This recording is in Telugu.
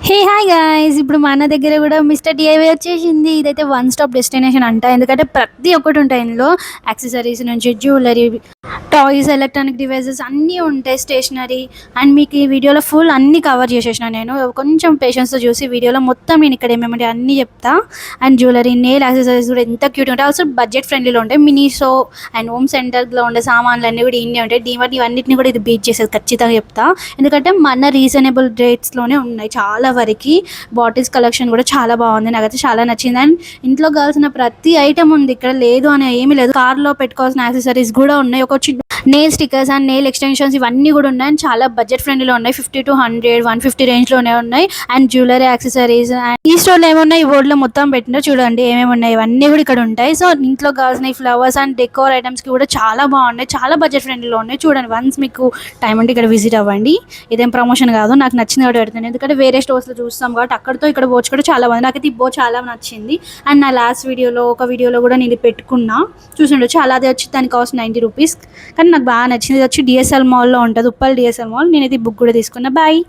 హే హాయ్ గాయ్స్, ఇప్పుడు మన దగ్గర కూడా మిస్టర్ డిఐవై వచ్చేసింది. ఇదైతే వన్ స్టాప్ డెస్టినేషన్ అంట. ఎందుకంటే ప్రతి ఒక్కటి ఉంటాయి ఇందులో. యాక్సెసరీస్ నుంచి జ్యువెలరీ, టాయ్స్, ఎలక్ట్రానిక్ డివైజెస్ అన్నీ ఉంటాయి, స్టేషనరీ. అండ్ మీకు ఈ వీడియోలో ఫుల్ అన్నీ కవర్ చేసేసిన నేను. కొంచెం పేషెన్స్తో చూసి వీడియోలో మొత్తం నేను ఇక్కడ ఏమేమి అన్నీ చెప్తా. అండ్ జ్యువెలరీ, నెయిల్ యాక్సెసరీస్ కూడా ఎంత క్యూట్ ఉంటాయి. ఆల్సో బడ్జెట్ ఫ్రెండ్లీలో ఉంటాయి. మినీషో అండ్ హోమ్ సెంటర్లో ఉండే సామాన్లు అన్నీ కూడా ఇన్నే ఉంటాయి. డీమార్ట్ ఇవన్నిటిని కూడా ఇది బీట్ చేసేది ఖచ్చితంగా చెప్తా. ఎందుకంటే మన రీజనబుల్ రేట్స్లోనే ఉన్నాయి చాలా వరకు. బాటిల్స్ కలెక్షన్ కూడా చాలా బాగుంది, నాకైతే చాలా నచ్చింది. అండ్ ఇంట్లో కావాల్సిన ప్రతి ఐటమ్ ఉంది ఇక్కడ, లేదు అని ఏమీ లేదు. కార్లో పెట్టుకోవాల్సిన యాక్సెసరీస్ కూడా ఉన్నాయి. ఒక చిన్న nail stickers and nail extensions ఇవన్నీ కూడా ఉన్నాయి. అండ్ చాలా బడ్జెట్ ఫ్రెండ్లీలో ఉన్నాయి. 50 to 100, 150 రేంజ్లోనే ఉన్నాయి. అండ్ జ్యువెలరీ యాక్సెసరీస్ అండ్ ఈ స్టోర్లో ఏమున్నాయి, ఈ బోర్డులో మొత్తం పెట్టినా చూడండి ఏమేమి ఉన్నాయి, ఇవన్నీ కూడా ఇక్కడ ఉంటాయి. సో ఇంట్లో కావాల్సిన ఫ్లవర్స్ అండ్ డెకోర్ ఐటమ్స్కి కూడా చాలా బాగున్నాయి, చాలా బడ్జెట్ ఫ్రెండ్లీలో ఉన్నాయి. చూడండి, వన్స్ మీకు టైం ఉంటే ఇక్కడ విజిట్ అవ్వండి. ఇదేం ప్రమోషన్ కాదు, నాకు నచ్చింది కూడా పెడుతుంది. ఎందుకంటే వేరే స్టోర్స్లో చూస్తాం కాబట్టి అక్కడితో ఇక్కడ పోవచ్చు కూడా చాలా బాగుంది. నాకైతే ఈ బో చాలా నచ్చింది. అండ్ నా లాస్ట్ వీడియోలో ఒక వీడియోలో కూడా నేను పెట్టుకున్నా, చూసిండొచ్చు. చాలా అది వచ్చి దాని కాస్ట్ 90 రూపీస్. కానీ నాకు బాగా నచ్చింది. ఇది వచ్చి డిఎస్ఎల్ మాల్లో ఉంటుంది, ఉప్పల్ డిఎస్ఎల్ మాల్. నేనైతే ఈ బుక్ కూడా తీసుకున్నా. బాయ్.